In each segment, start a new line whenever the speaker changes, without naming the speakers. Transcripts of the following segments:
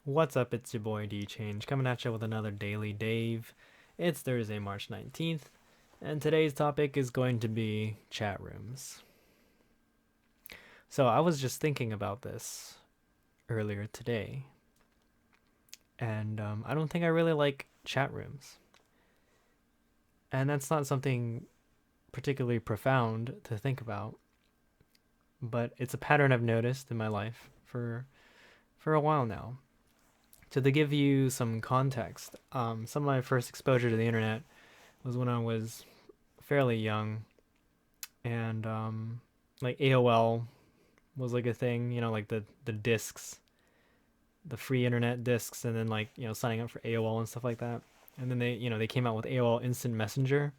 What's up? It's your boy D Change coming at you with another Daily Dave. It's Thursday, March 19th, and today's topic is going to be chat rooms. So I was just thinking about this earlier today, and I don't think I really like chat rooms. And that's not something particularly profound to think about, but it's a pattern I've noticed in my life for a while now. So to give you some context, some of my first exposure to the internet was when I was fairly young, and like AOL was like a thing, like the discs, the free internet discs, and then like signing up for AOL and stuff like that. And then they came out with AOL Instant Messenger,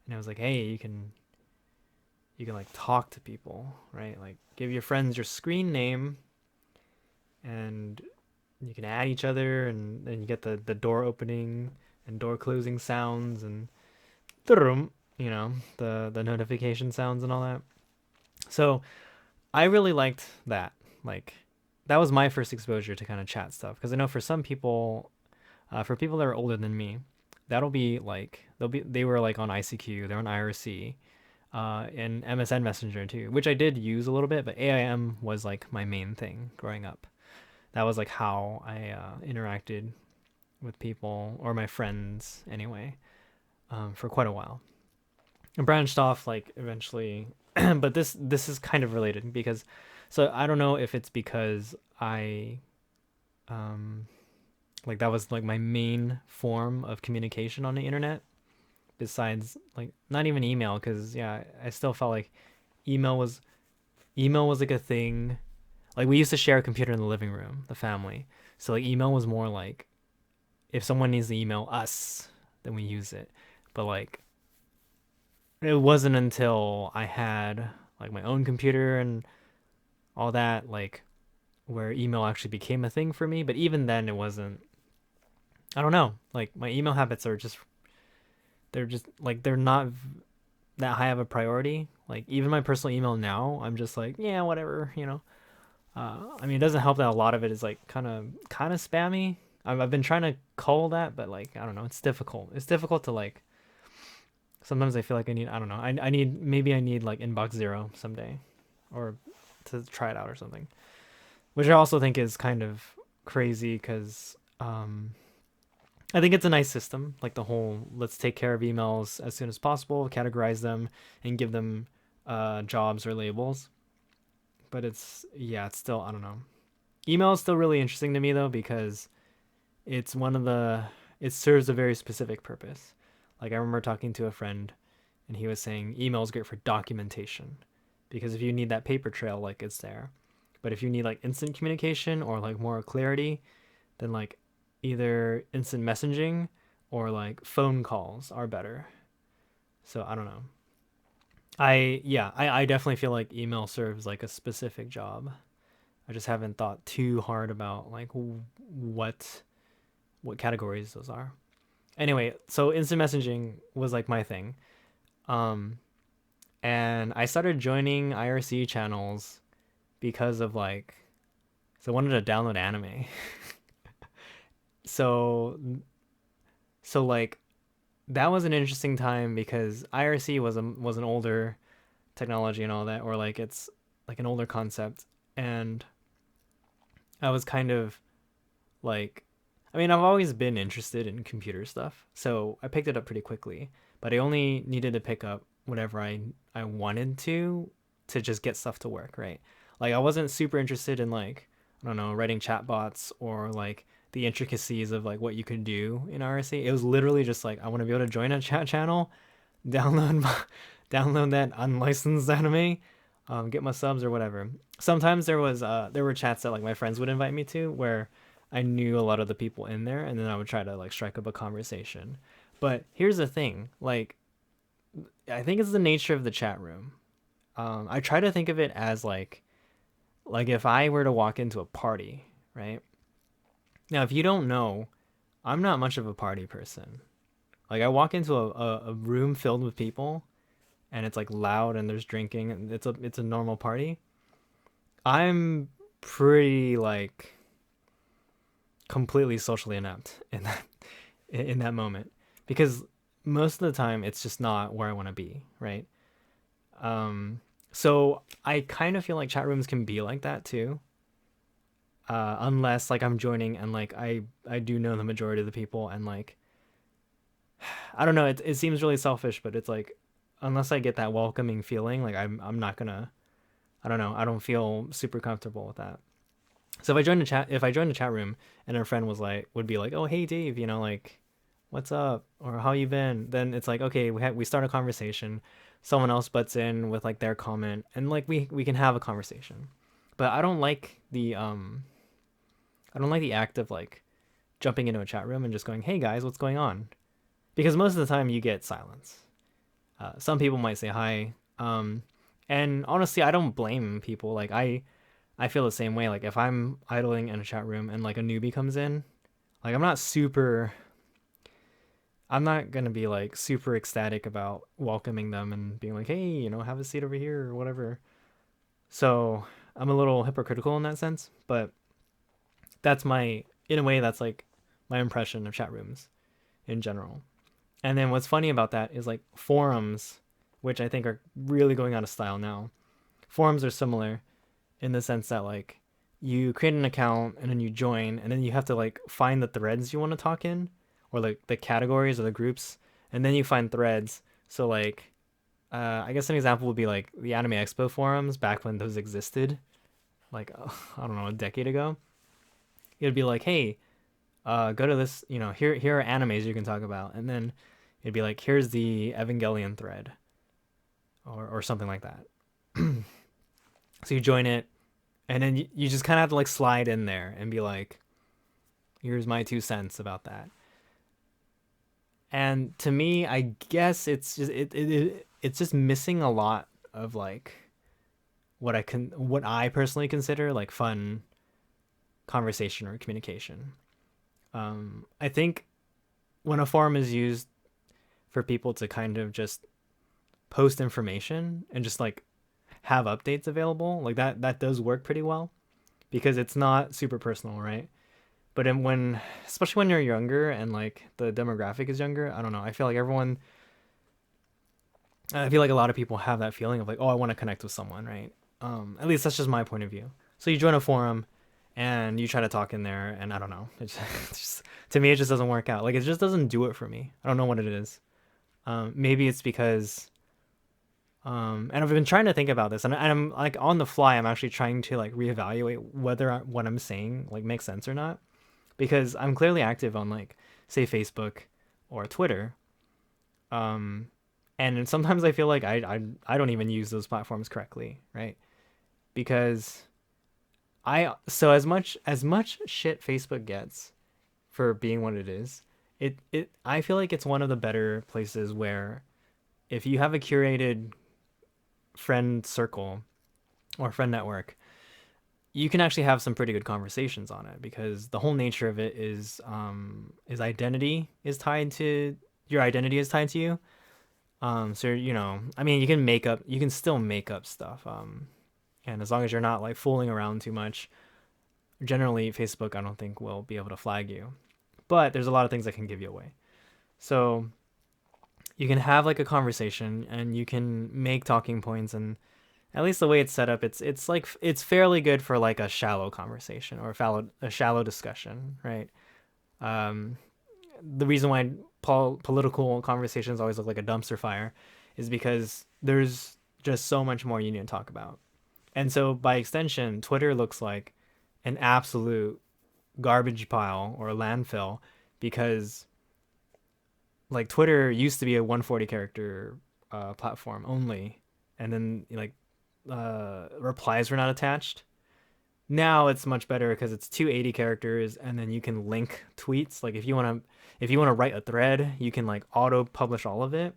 and I was like, hey, you can like talk to people, right? Like give your friends your screen name, and you can add each other, and then you get the door opening and door closing sounds and the notification sounds and all that. So I really liked that. Like that was my first exposure to kind of chat stuff, because I know for some people, for people that are older than me, that'll be like they were like on ICQ, they're on IRC, and MSN Messenger too, which I did use a little bit, but AIM was like my main thing growing up. That was like how I interacted with people, or my friends anyway, for quite a while. I branched off like eventually, but this is kind of related because, so I don't know if it's because I um like that was like my main form of communication on the internet, besides like not even email, because yeah, I still felt like email was email was like a thing. Like we used to share a computer in the living room, the family. So like email was more like if someone needs to email us, then we use it. But like it wasn't until I had like my own computer and all that, like where email actually became a thing for me. But even then it wasn't, I don't know. Like my email habits are just, they're just like they're not that high of a priority. Like even my personal email now, I'm just like, yeah, whatever. I mean, it doesn't help that a lot of it is like kind of spammy. I've been trying to cull that, but like I don't know, it's difficult. It's difficult to like. Sometimes I feel like I don't know. I need, maybe I need like inbox zero someday, or to try it out or something. Which I also think is kind of crazy because I think it's a nice system. Like the whole let's take care of emails as soon as possible, categorize them, and give them jobs or labels. But it's still, I don't know. Email is still really interesting to me though, because it's one of the it serves a very specific purpose. Like I remember talking to a friend, and he was saying email is great for documentation, because if you need that paper trail, like it's there. But if you need like instant communication or like more clarity, then like either instant messaging or like phone calls are better. So I don't know. I definitely feel like email serves like a specific job. I just haven't thought too hard about like what categories those are. Anyway, so instant messaging was like my thing. Um and I started joining IRC channels because of like, so I wanted to download anime. So like that was an interesting time because IRC was an older technology and all that, or like it's like an older concept, and I was kind of like, I mean, I've always been interested in computer stuff, so I picked it up pretty quickly. But I only needed to pick up whatever I wanted to just get stuff to work, right? Like I wasn't super interested in like, I don't know, writing chatbots or like the intricacies of like what you could do in RSC. It was literally just like I want to be able to join a chat channel, download download that unlicensed anime, get my subs or whatever. Sometimes there were chats that like my friends would invite me to where I knew a lot of the people in there, and then I would try to like strike up a conversation. But here's the thing, like I think it's the nature of the chat room. I try to think of it as like if I were to walk into a party, right? Now, if you don't know, I'm not much of a party person. Like I walk into a room filled with people, and it's like loud and there's drinking and it's a normal party. I'm pretty like completely socially inept in that moment, because most of the time it's just not where I want to be, right? So I kind of feel like chat rooms can be like that too, unless like I'm joining and like I do know the majority of the people, and like I don't know, it seems really selfish, but it's like unless I get that welcoming feeling, like I'm not gonna, I don't know, I don't feel super comfortable with that. So if I joined a chat room and a friend would be like, "Oh, hey Dave, like what's up?" or "How you been?" Then it's like, okay, we start a conversation. Someone else butts in with like their comment, and like we can have a conversation. But I don't like the act of like jumping into a chat room and just going, "Hey guys, what's going on?" Because most of the time you get silence. Some people might say hi. And honestly, I don't blame people. Like I feel the same way. Like if I'm idling in a chat room and like a newbie comes in, like I'm not gonna be like super ecstatic about welcoming them and being like, hey, have a seat over here or whatever. So I'm a little hypocritical in that sense, but in a way, that's like my impression of chat rooms in general. And then what's funny about that is like forums, which I think are really going out of style now. Forums are similar in the sense that like you create an account and then you join, and then you have to like find the threads you want to talk in, or like the categories or the groups, and then you find threads. So like I guess an example would be like the Anime Expo forums back when those existed, like I don't know, a decade ago. It'd be like, hey, go to this, here are animes you can talk about, and then it'd be like, here's the Evangelion thread, or something like that. So you join it, and then you just kind of have to like slide in there and be like, here's my 2 cents about that. And to me, I guess it's just missing a lot of like what I personally consider like fun conversation or communication. I think when a forum is used for people to kind of just post information and just like have updates available, like that does work pretty well, because it's not super personal, right? But especially when you're younger and like the demographic is younger, I don't know. I feel like a lot of people have that feeling of like, oh, I want to connect with someone, right? At least that's just my point of view. So you join a forum and you try to talk in there, and I don't know. It's just to me, it just doesn't work out. Like it just doesn't do it for me. I don't know what it is. Maybe it's because, and I've been trying to think about this, and I'm like on the fly. I'm actually trying to like reevaluate whether what I'm saying like makes sense or not, because I'm clearly active on like say Facebook or Twitter, um, and sometimes I feel like I don't even use those platforms correctly, right? Because so as much shit Facebook gets for being what it is, it I feel like it's one of the better places where if you have a curated friend circle or friend network, you can actually have some pretty good conversations on it, because the whole nature of it is identity is tied to your identity is tied to you. So I mean, you can still make up stuff. And as long as you're not like fooling around too much, generally Facebook I don't think will be able to flag you. But there's a lot of things that can give you away. So you can have like a conversation and you can make talking points, and at least the way it's set up, it's like it's fairly good for like a shallow conversation or a shallow discussion, right? Um, the reason why political conversations always look like a dumpster fire is because there's just so much more you need to talk about. And so by extension, Twitter looks like an absolute garbage pile or a landfill, because like Twitter used to be a 140 character platform only, and then like replies were not attached. Now it's much better because it's 280 characters, and then you can link tweets. Like if you want to write a thread, you can like auto publish all of it.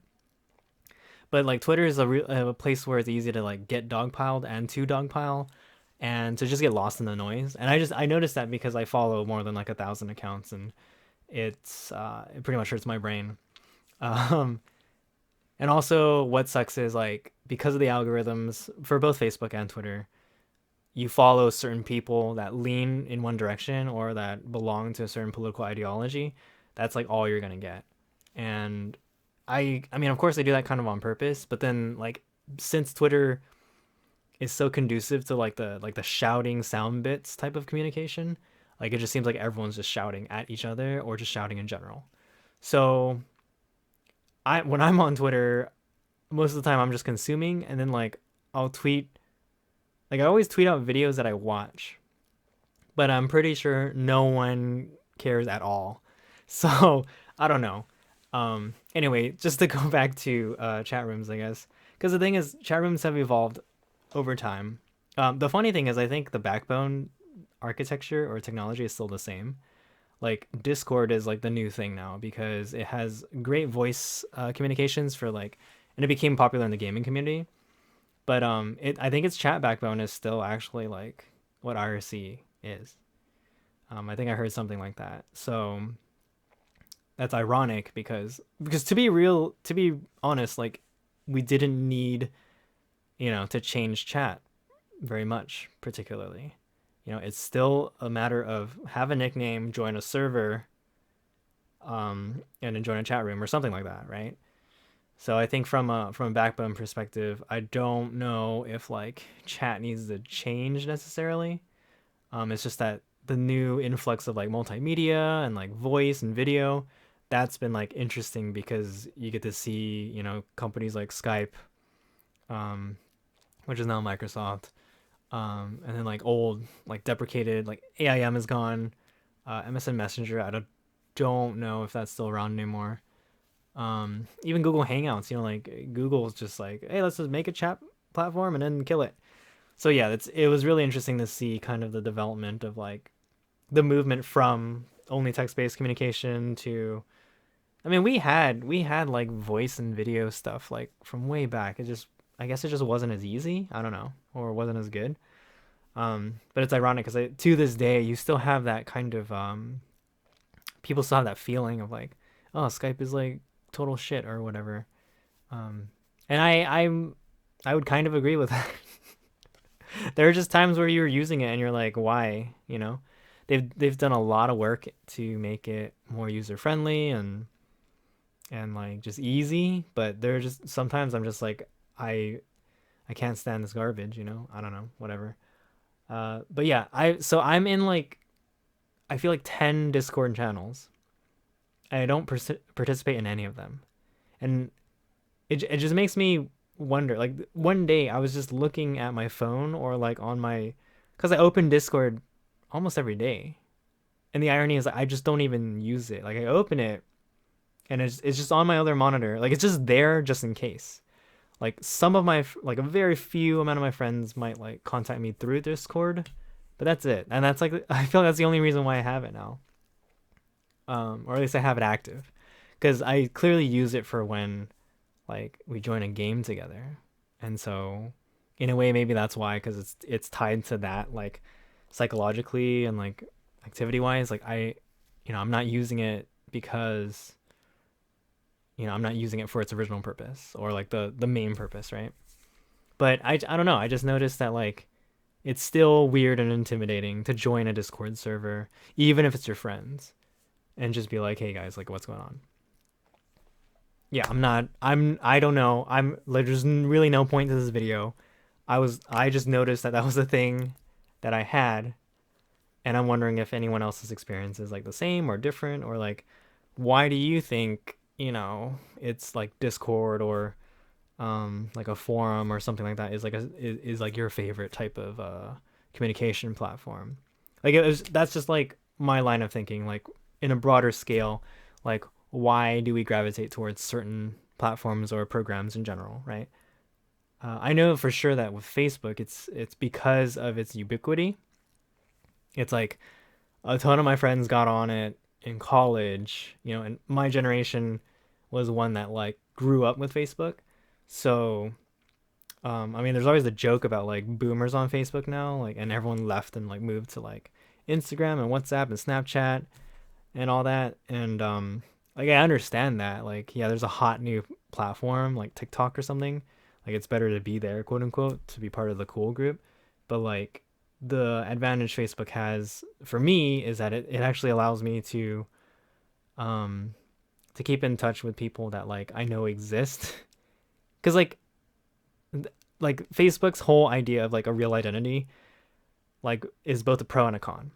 But like Twitter is a place where it's easy to like get dogpiled and to dogpile, and to just get lost in the noise. And I noticed that because I follow more than like 1,000 accounts, and it pretty much hurts my brain. Um, and also what sucks is like because of the algorithms for both Facebook and Twitter, you follow certain people that lean in one direction or that belong to a certain political ideology, that's like all you're gonna get. And I mean, of course they do that kind of on purpose, but then like since Twitter is so conducive to like the shouting sound bits type of communication, like it just seems like everyone's just shouting at each other or just shouting in general. So I when I'm on Twitter, most of the time I'm just consuming, and then like I'll tweet, like I always tweet out videos that I watch, but I'm pretty sure no one cares at all. So I don't know. Anyway, just to go back to chat rooms, I guess, because the thing is, chat rooms have evolved over time. The funny thing is, I think the backbone architecture or technology is still the same. Like Discord is like the new thing now because it has great voice communications for like, and it became popular in the gaming community. But it I think its chat backbone is still actually like what IRC is. I think I heard something like that. So that's ironic because to be honest, like we didn't need, to change chat very much, particularly. It's still a matter of have a nickname, join a server, and then join a chat room or something like that, right? So I think from a backbone perspective, I don't know if like chat needs to change necessarily. It's just that the new influx of like multimedia and like voice and video, that's been like interesting because you get to see, companies like Skype, um, which is now Microsoft, and then like old, like deprecated, like AIM is gone, MSN Messenger, don't know if that's still around anymore. Even Google Hangouts, like Google's just like, hey, let's just make a chat platform and then kill it. So yeah, it was really interesting to see kind of the development of like the movement from only text-based communication to, I mean, we had like voice and video stuff like from way back. I guess it just wasn't as easy. I don't know, or wasn't as good. But it's ironic because to this day you still have that kind of people still have that feeling of like, oh, Skype is like total shit or whatever. Um, and I would kind of agree with that. There are just times where you're using it and you're like, why? They've done a lot of work to make it more user friendly and like just easy, but there are just sometimes I'm just like, I can't stand this garbage. I don't know, whatever. But yeah, I'm in like, I feel like 10 Discord channels. I don't participate in any of them, and it just makes me wonder. Like one day I was just looking at my phone or like on my, because I open Discord almost every day, and the irony is like, I just don't even use it. Like I open it and it's just on my other monitor. Like it's just there just in case. Like some of my, like a very few amount of my friends might like contact me through Discord, but that's it. And that's like, I feel like that's the only reason why I have it now. Or at least I have it active, because I clearly use it for when like we join a game together, and so in a way maybe that's why, because it's tied to that, like psychologically and like activity wise. Like I'm not using it because I'm not using it for its original purpose or like the main purpose, right? But I don't know. I just noticed that like it's still weird and intimidating to join a Discord server, even if it's your friends, and just be like, hey guys, like what's going on? Yeah, I don't know. I'm like, there's really no point to this video. I just noticed that was a thing that I had, and I'm wondering if anyone else's experience is like the same or different, or like, why do you think, it's like Discord or like a forum or something like that is like your favorite type of communication platform? Like that's just like my line of thinking, like in a broader scale, like why do we gravitate towards certain platforms or programs in general, right? I know for sure that with Facebook, it's because of its ubiquity. It's like a ton of my friends got on it in college, and my generation was one that like grew up with Facebook. So, I mean, there's always the joke about like boomers on Facebook now, like, and everyone left and like moved to like Instagram and WhatsApp and Snapchat and all that. And like I understand that, like, yeah, there's a hot new platform like TikTok or something. Like it's better to be there, quote unquote, to be part of the cool group. But like the advantage Facebook has for me is that it actually allows me um to keep in touch with people that like I know exist. Because like Facebook's whole idea of like a real identity like is both a pro and a con.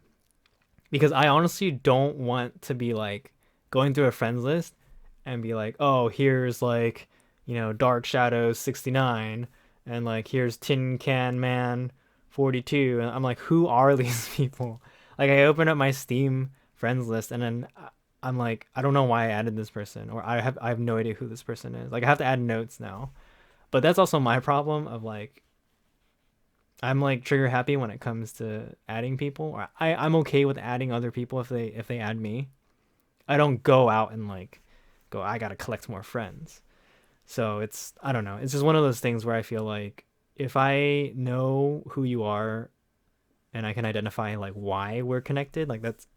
Because I honestly don't want to be like going through a friends list and be like, oh, here's like, Dark Shadows 69 and like here's Tin Can Man 42. And I'm like, who are these people? Like I open up my Steam friends list and then I'm like, I don't know why I added this person, or I have no idea who this person is. Like I have to add notes now. But that's also my problem of like I'm like trigger happy when it comes to adding people. Or I'm okay with adding other people if they add me. I don't go out and like go I gotta collect more friends. So it's I don't know. It's just one of those things where I feel like if I know who you are and I can identify like why we're connected, like that's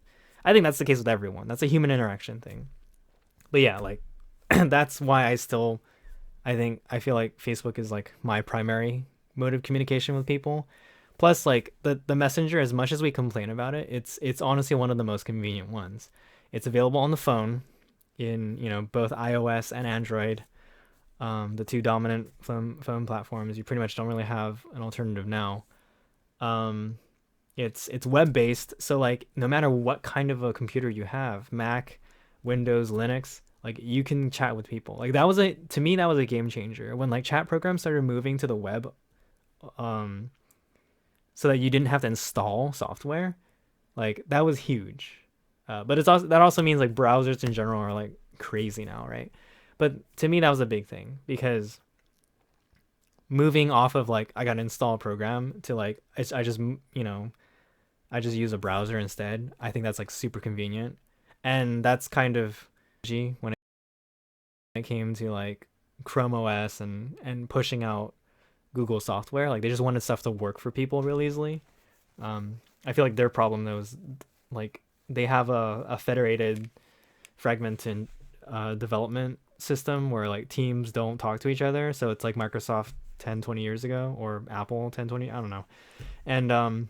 I think that's the case with everyone. That's a human interaction thing. But yeah, like that's why I feel like Facebook is like my primary mode of communication with people. Plus, like the messenger, as much as we complain about it, it's honestly one of the most convenient ones. It's available on the phone in both iOS and Android, the two dominant phone platforms. You pretty much don't really have an alternative now. Um, it's web based, so like no matter what kind of a computer you have, Mac, Windows, Linux, like you can chat with people. Like that was a to me that was a game changer when like chat programs started moving to the web, um, so that you didn't have to install software. Like that was huge. But that also means like browsers in general are like crazy now, right? But to me that was a big thing because moving off of like I got to install a program to like I just I just use a browser instead. I think that's like super convenient. And that's kind of when it came to like Chrome OS and pushing out Google software. Like they just wanted stuff to work for people really easily. I feel like their problem though is like they have a federated, fragmented development system where like teams don't talk to each other. So it's like Microsoft 10, 20 years ago or Apple 10, 20, I don't know. And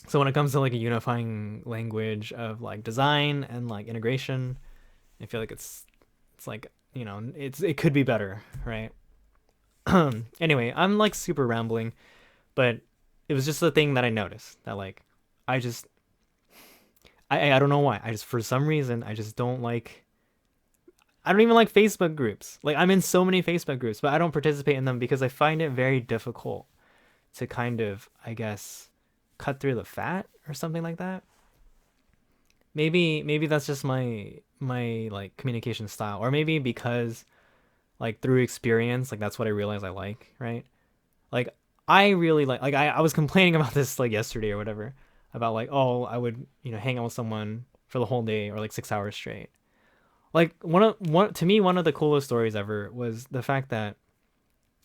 so when it comes to like a unifying language of like design and like integration, I feel like it's like, it could be better, right? Anyway, I'm like super rambling, but it was just a thing that I noticed that like I just I don't know why. I just for some reason I just don't like I don't even like Facebook groups. Like I'm in so many Facebook groups, but I don't participate in them because I find it very difficult to kind of, I guess, cut through the fat or something like that. Maybe that's just my like communication style, or maybe because like through experience, like that's what I realize I like, right? Like I really like I was complaining about this like yesterday or whatever about like oh I would hang out with someone for the whole day or like 6 hours straight. Like one to me one of the coolest stories ever was the fact that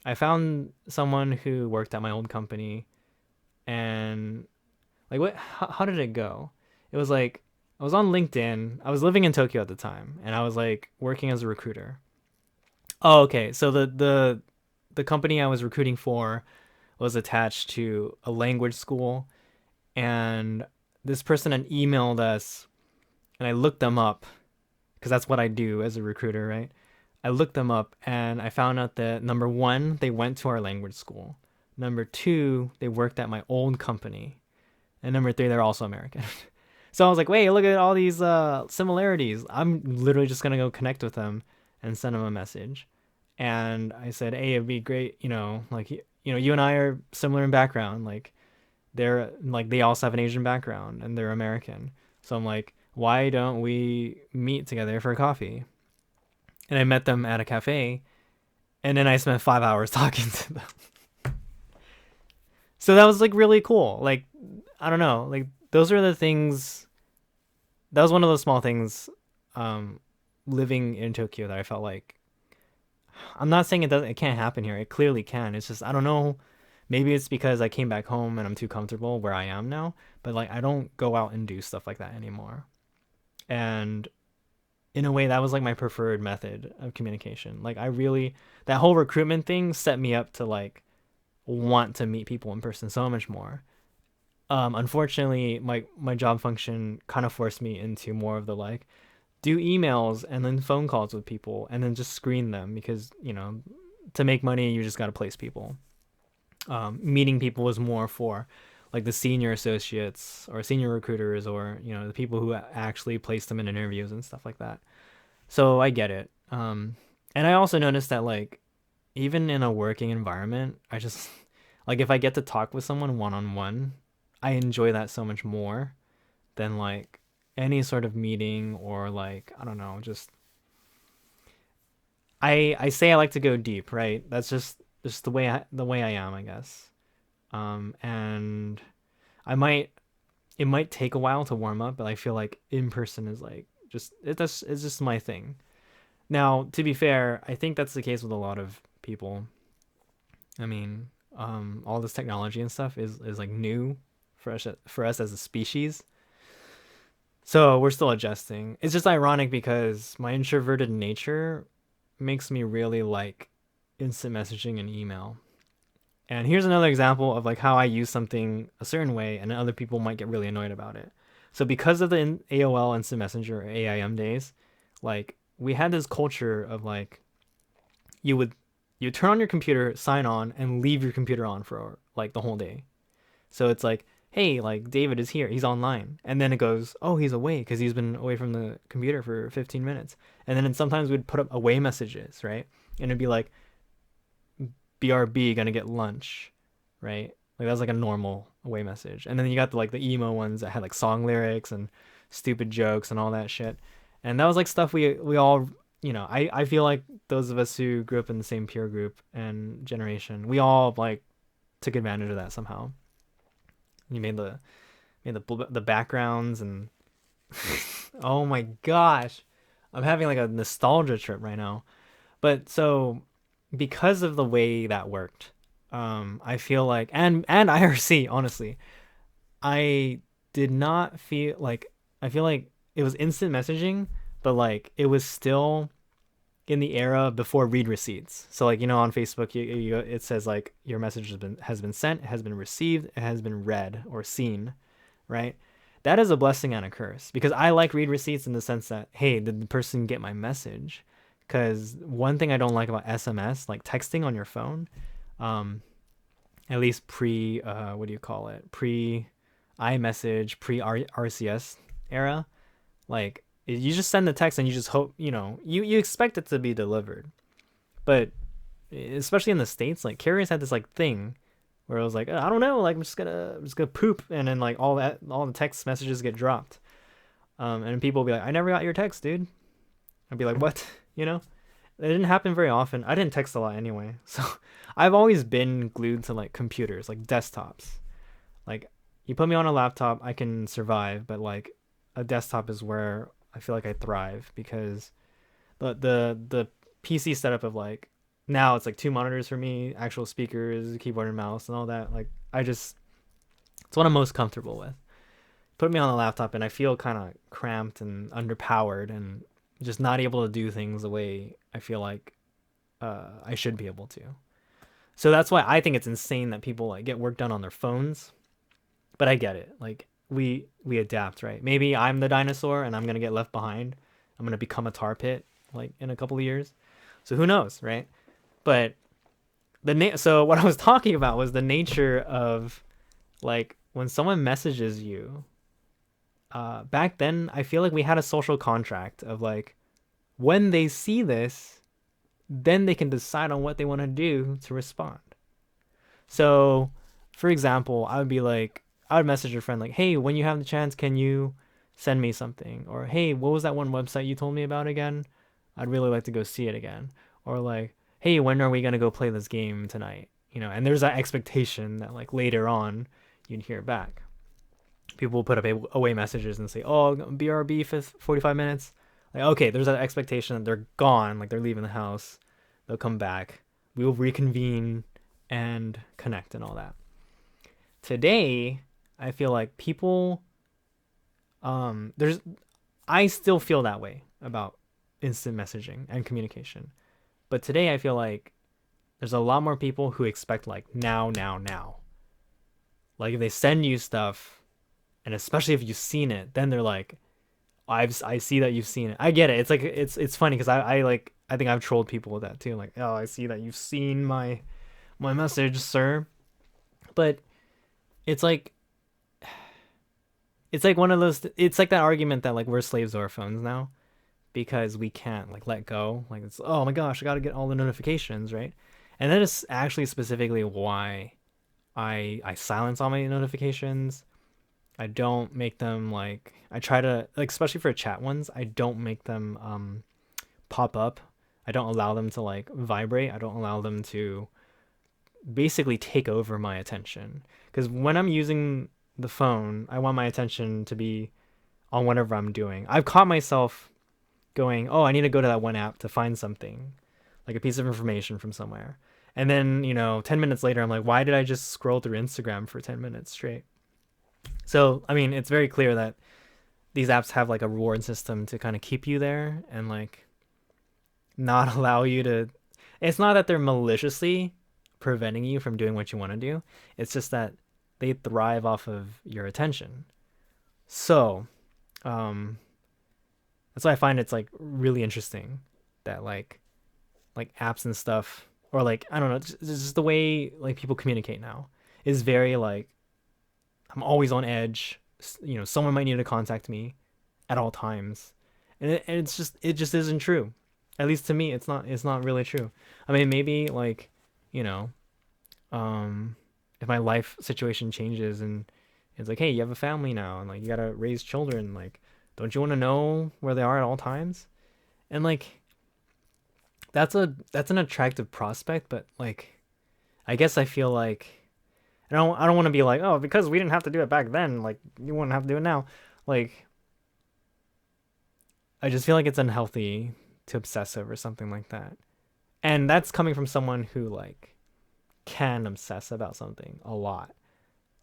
I found someone who worked at my old company and like how did it go? It was like I was on LinkedIn. I was living in Tokyo at the time and I was like working as a recruiter. Oh, okay. So the company I was recruiting for was attached to a language school and this person had emailed us and I looked them up because that's what I do as a recruiter, right? I looked them up and I found out that number one, they went to our language school. Number two, they worked at my old company. And number three, they're also American. So I was like, wait, look at all these similarities. I'm literally just going to go connect with them and send them a message. And I said, hey, it'd be great, like, you and I are similar in background. Like, they also have an Asian background and they're American. So I'm like, why don't we meet together for coffee? And I met them at a cafe. And then I spent 5 hours talking to them. So that was like really cool. Like, I don't know. Like, those are the things. That was one of those small things living in Tokyo that I felt like I'm not saying it can't happen here. It clearly can. It's just I don't know. Maybe it's because I came back home and I'm too comfortable where I am now, but like I don't go out and do stuff like that anymore. And in a way that was like my preferred method of communication. Like I really that whole recruitment thing set me up to like want to meet people in person so much more. Unfortunately, my job function kind of forced me into more of the like do emails and then phone calls with people and then just screen them because to make money you just got to place people. Meeting people was more for like the senior associates or senior recruiters or the people who actually placed them in interviews and stuff like that. So I get it. And I also noticed that like even in a working environment, I just like if I get to talk with someone one on one, I enjoy that so much more than like any sort of meeting or like I don't know, just I say I like to go deep, right? That's just the way I am, I guess. And I might it might take a while to warm up, but I feel like in person is like it's just my thing. Now, to be fair, I think that's the case with a lot of people. I mean, all this technology and stuff is like new for us as a species. So we're still adjusting. It's just ironic because my introverted nature makes me really like instant messaging and email. And here's another example of like how I use something a certain way and other people might get really annoyed about it. So because of the AOL Instant Messenger or AIM days, like we had this culture of like you would you turn on your computer, sign on, and leave your computer on for like the whole day. So it's like, hey, like David is here, he's online, and then it goes, oh, he's away because he's been away from the computer for 15 minutes, and then sometimes we'd put up away messages, right? And it'd be like, BRB gonna get lunch, right? Like that's like a normal away message, and then you got the emo ones that had like song lyrics and stupid jokes and all that shit, and that was like stuff we all I feel like those of us who grew up in the same peer group and generation, we all like took advantage of that somehow. You made the backgrounds and oh my gosh, I'm having like a nostalgia trip right now. But so because of the way that worked, I feel like and IRC honestly, I did not feel like I feel like it was instant messaging, but like it was still in the era before read receipts. So like on Facebook, it says like your message has been sent, it has been received, it has been read or seen, right? That is a blessing and a curse because I like read receipts in the sense that hey, did the person get my message? Because one thing I don't like about SMS, like texting on your phone, um, at least pre what do you call it? Pre iMessage, pre RCS era, like you just send the text and you just hope you expect it to be delivered. But especially in the States, like carriers had this like thing where it was like, I don't know, like I'm just gonna poop, and then like all the text messages get dropped. And people will be like, I never got your text, dude. I'd be like, what? It didn't happen very often. I didn't text a lot anyway, so I've always been glued to like computers, like desktops. Like you put me on a laptop, I can survive, but like a desktop is where I feel like I thrive because the PC setup of like now it's like two monitors for me, actual speakers, keyboard and mouse, and all that. Like it's what I'm most comfortable with. Put me on a laptop and I feel kind of cramped and underpowered and just not able to do things the way I feel like I should be able to. So that's why I think it's insane that people like get work done on their phones. But I get it. Like we adapt, right? Maybe I'm the dinosaur and I'm gonna get left behind. I'm gonna become a tar pit like in a couple of years. So who knows, right? But so what I was talking about was the nature of like when someone messages you. Back then, I feel like we had a social contract of like when they see this, then they can decide on what they want to do to respond. So, for example, I would message a friend like, "Hey, when you have the chance, can you send me something?" Or, "Hey, what was that one website you told me about again? I'd really like to go see it again." Or like, "Hey, when are we gonna go play this game tonight?" And there's that expectation that like later on you'd hear back. People will put up away messages and say, "Oh, BRB 45 minutes." Like, okay, there's that expectation that they're gone, like they're leaving the house. They'll come back. We will reconvene and connect and all that. Today, I feel like people there's I still feel that way about instant messaging and communication. But today I feel like there's a lot more people who expect like now, now, now. Like if they send you stuff, and especially if you've seen it, then they're like, I see that you've seen it. I get it. It's like it's funny because I think I've trolled people with that too. Like, oh, I see that you've seen my message, sir. But it's like it's like one of those. It's like that argument that like we're slaves to our phones now because we can't like let go. Like it's, oh my gosh, I got to get all the notifications, right? And that is actually specifically why I silence all my notifications. I don't make them like, I try to like, especially for chat ones, I don't make them pop up. I don't allow them to like vibrate. I don't allow them to basically take over my attention. Because when I'm using the phone, I want my attention to be on whatever I'm doing. I've caught myself going, oh, I need to go to that one app to find something, like a piece of information from somewhere. And then, 10 minutes later, I'm like, why did I just scroll through Instagram for 10 minutes straight? So, I mean, it's very clear that these apps have like a reward system to kind of keep you there and like not allow you to. It's not that they're maliciously preventing you from doing what you want to do. It's just that they thrive off of your attention. So, that's why I find it's like really interesting that like apps and stuff, or like I don't know, just the way like people communicate now is very like I'm always on edge. Someone might need to contact me at all times, and it just isn't true. At least to me, it's not really true. I mean, maybe like, you know, if my life situation changes and it's like, hey, you have a family now, and like you gotta raise children, like, don't you want to know where they are at all times? And like, that's an attractive prospect, but like, I guess I feel like I don't want to be like, oh, because we didn't have to do it back then, like you wouldn't have to do it now. Like, I just feel like it's unhealthy to obsess over something like that. And that's coming from someone who like can obsess about something a lot.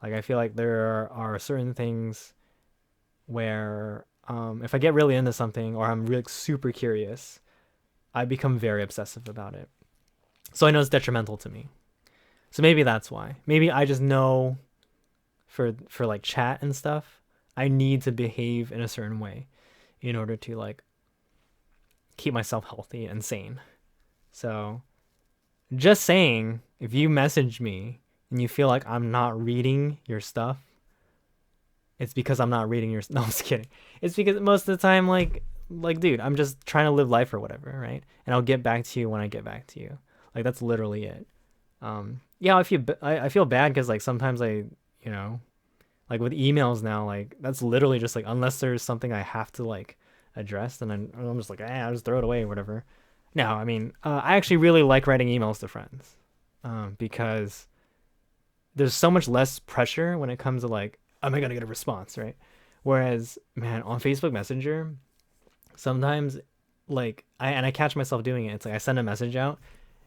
Like I feel like there are certain things where if I get really into something or I'm really super curious, I become very obsessive about it. So I know it's detrimental to me. So maybe that's why. Maybe I just know for like chat and stuff, I need to behave in a certain way in order to like keep myself healthy and sane. So just saying, if you message me and you feel like I'm not reading your stuff, it's because I'm not reading your. No, I'm just kidding. It's because most of the time, like, dude, I'm just trying to live life or whatever, right? And I'll get back to you when I get back to you. Like that's literally it. Yeah, I feel bad because like sometimes like with emails now, like that's literally just like unless there's something I have to like address, then I'm just like, I'll just throw it away or whatever. No, I mean, I actually really like writing emails to friends, because there's so much less pressure when it comes to like, am I gonna get a response, right? Whereas, man, on Facebook Messenger, sometimes like I catch myself doing it. It's like I send a message out,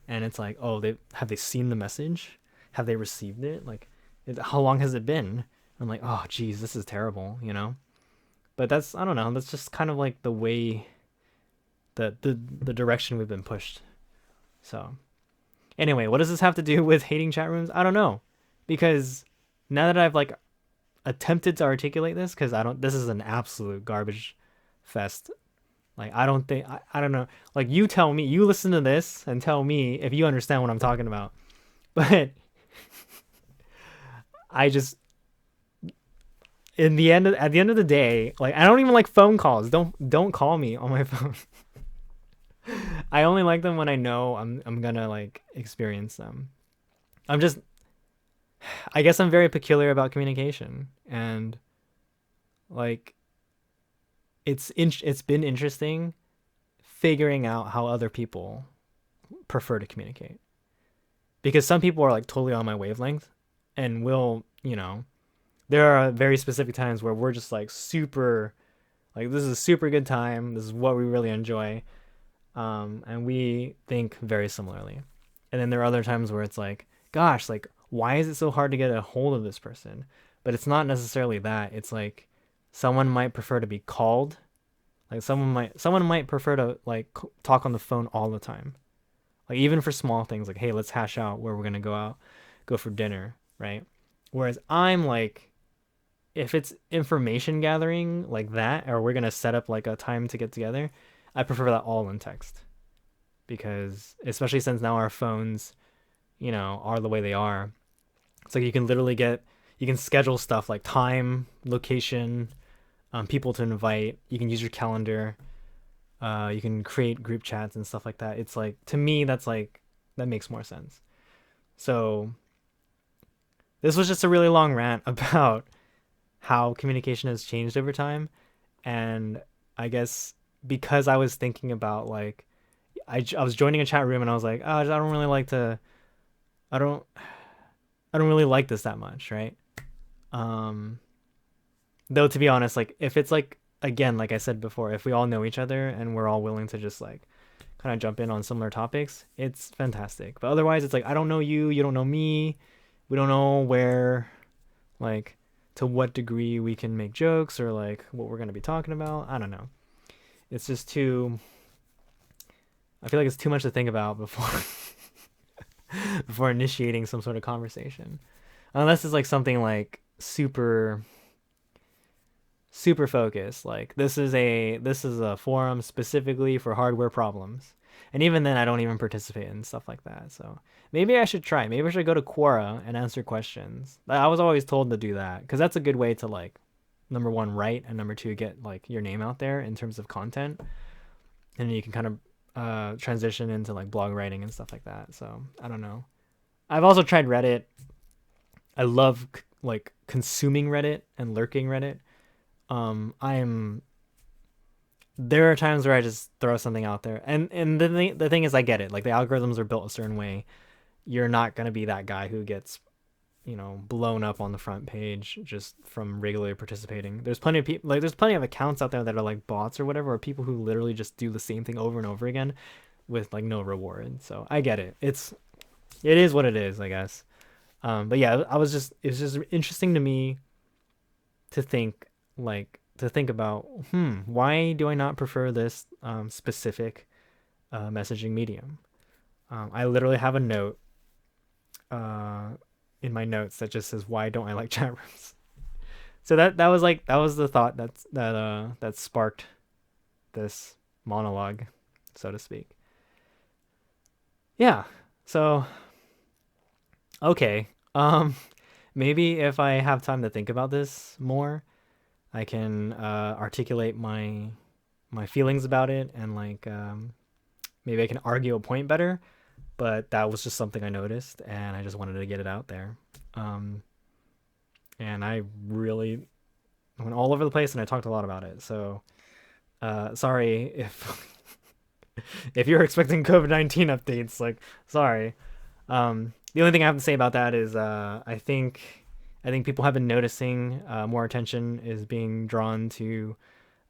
and it's like, oh, they seen the message? Have they received it? Like, how long has it been? I'm like, oh, geez, this is terrible, But that's, I don't know. That's just kind of like the way the direction we've been pushed. So anyway, what does this have to do with hating chat rooms? I don't know, because now that I've like attempted to articulate this, because this is an absolute garbage fest. Like I don't think I don't know. Like you tell me, you listen to this and tell me if you understand what I'm talking about. But I just at the end of the day, like I don't even like phone calls. Don't call me on my phone. I only like them when I know I'm gonna like experience them. I guess I'm very peculiar about communication, and like it's been interesting figuring out how other people prefer to communicate, because some people are like totally on my wavelength and there are very specific times where we're just like super, like this is a super good time, this is what we really enjoy, and we think very similarly. And then there are other times where it's like, gosh, like why is it so hard to get a hold of this person? But it's not necessarily that. It's like someone might prefer to be called. Like someone might prefer to like talk on the phone all the time. Like even for small things, like, hey, let's hash out where we're going to go for dinner, right? Whereas I'm like, if it's information gathering like that, or we're gonna set up like a time to get together, I prefer that all in text, because especially since now our phones, are the way they are. It's like you can schedule stuff like time, location, people to invite. You can use your calendar. You can create group chats and stuff like that. It's like, to me, that makes more sense. So this was just a really long rant about how communication has changed over time. And I guess because I was thinking about like, I was joining a chat room and I was like, oh, I don't, I don't really like this that much, right? Um, though to be honest, like if it's like, again, like I said before, if we all know each other and we're all willing to just like kind of jump in on similar topics, it's fantastic. But otherwise, it's like, I don't know you, you don't know me, we don't know where, like, to what degree we can make jokes or like what we're going to be talking about. I don't know. It's just too, I feel like it's too much to think about before before initiating some sort of conversation. Unless it's like something like super focused. Like this is a forum specifically for hardware problems. And even then I don't even participate in stuff like that. So maybe I should try. Maybe I should go to Quora and answer questions. I was always told to do that because that's a good way to like, number one, write, and number two, get like your name out there in terms of content. And you can kind of transition into like blog writing and stuff like that. So I don't know. I've also tried Reddit. I love like consuming Reddit and lurking Reddit. I am. There are times where I just throw something out there, and the thing is, I get it. Like the algorithms are built a certain way. You're not gonna be that guy who gets, blown up on the front page just from regularly participating. There's plenty of people, like there's plenty of accounts out there that are like bots or whatever, or people who literally just do the same thing over and over again with like no reward. So I get it. It is what it is, I guess. But yeah, it was just interesting to me to think about, why do I not prefer this specific messaging medium? I literally have a note in my notes that just says, why don't I like chat rooms? So that was the thought that sparked this monologue, so to speak. Yeah. So okay. Maybe if I have time to think about this more, I can articulate my feelings about it, and like maybe I can argue a point better. But that was just something I noticed, and I just wanted to get it out there. And I really went all over the place, and I talked a lot about it. So sorry if if you're expecting COVID-19 updates. Like, sorry. The only thing I have to say about that is I think people have been noticing more attention is being drawn to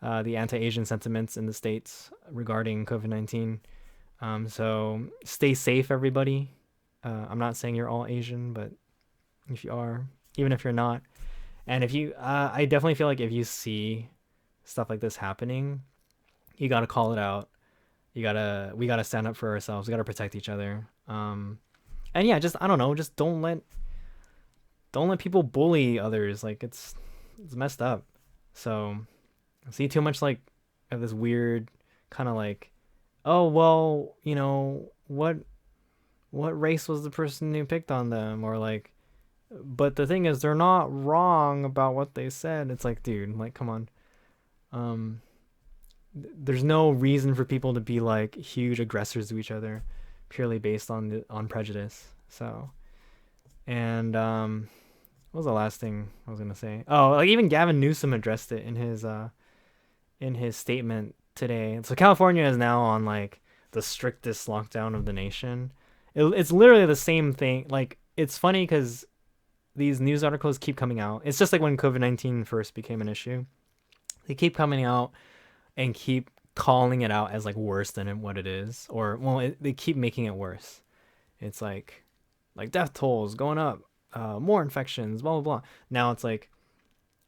the anti-Asian sentiments in the States regarding COVID-19. So stay safe, everybody. I'm not saying you're all Asian, but if you are, even if you're not, and if you, I definitely feel like if you see stuff like this happening, you gotta call it out. We gotta stand up for ourselves. We gotta protect each other. And yeah, just, I don't know, just don't let people bully others. Like it's messed up. So I see too much like of this weird kind of like, oh well, what race was the person who picked on them, or like, but the thing is they're not wrong about what they said. It's like, dude, like, come on. There's no reason for people to be like huge aggressors to each other purely based on prejudice. So, and what was the last thing I was gonna say? Oh, like even Gavin Newsom addressed it in his statement today. So California is now on like the strictest lockdown of the nation. It's literally the same thing. Like, it's funny because these news articles keep coming out. It's just like when COVID-19 first became an issue. They keep coming out and keep calling it out as like worse than what it is, or well, they keep making it worse. It's like death tolls going up, more infections, blah blah blah. Now it's like,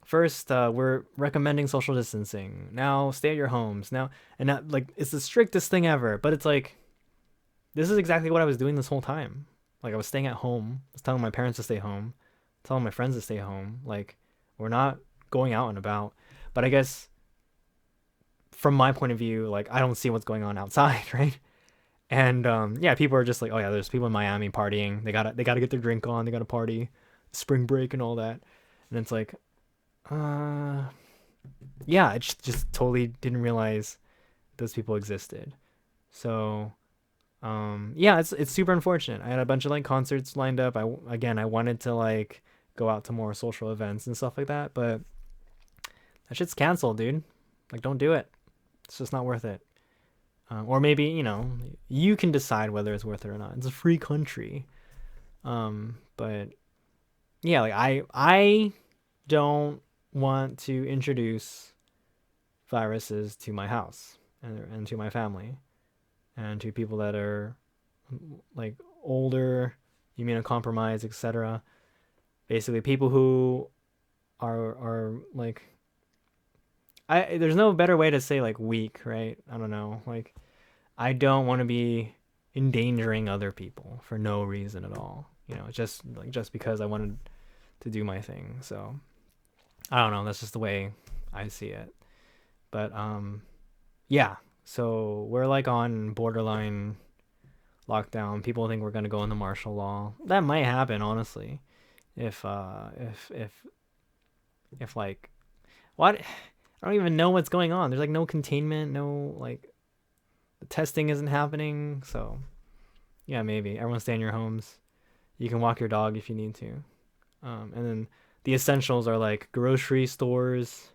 first we're recommending social distancing. Now stay at your homes. Now, and that, like, it's the strictest thing ever. But it's like, this is exactly what I was doing this whole time. Like, I was staying at home. I was telling my parents to stay home, telling my friends to stay home. Like, we're not going out and about. But I guess from my point of view, like, I don't see what's going on outside, right? And yeah, people are just like, oh yeah, there's people in Miami partying. They gotta get their drink on. They gotta party, spring break and all that. And it's like, uh, yeah, I just totally didn't realize those people existed. So yeah, it's super unfortunate. I had a bunch of like concerts lined up. I wanted to like go out to more social events and stuff like that, but that shit's canceled, dude. Like, don't do it. It's just not worth it. Or maybe, you can decide whether it's worth it or not. It's a free country. But yeah, like I don't want to introduce viruses to my house and to my family and to people that are like older, immunocompromised, etc. Basically, people who are like, there's no better way to say like weak, right? I don't know. Like, I don't want to be endangering other people for no reason at all. Just because I wanted to do my thing. So I don't know. That's just the way I see it. But yeah. So we're like on borderline lockdown. People think we're gonna go into martial law. That might happen, honestly. If like, what? I don't even know what's going on. There's like no containment, no like, the testing isn't happening. So yeah, maybe everyone stay in your homes. You can walk your dog if you need to. And then the essentials are like grocery stores,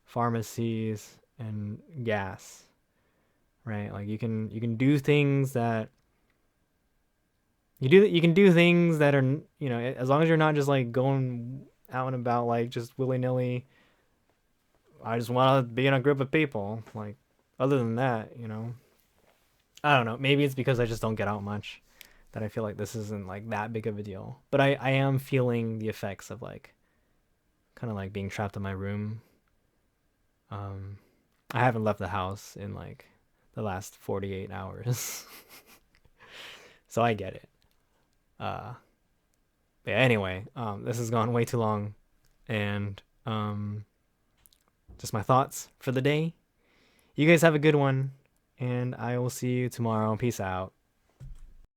pharmacies, and gas. Right? Like, you can do things that you can do things that are, as long as you're not just like going out and about like just willy nilly. I just want to be in a group of people. Like, other than that, I don't know. Maybe it's because I just don't get out much that I feel like this isn't like that big of a deal. But I am feeling the effects of like kind of like being trapped in my room. Um, I haven't left the house in like the last 48 hours. So I get it. Uh, but yeah, anyway, this has gone way too long, and just my thoughts for the day. You guys have a good one, and I will see you tomorrow. Peace out.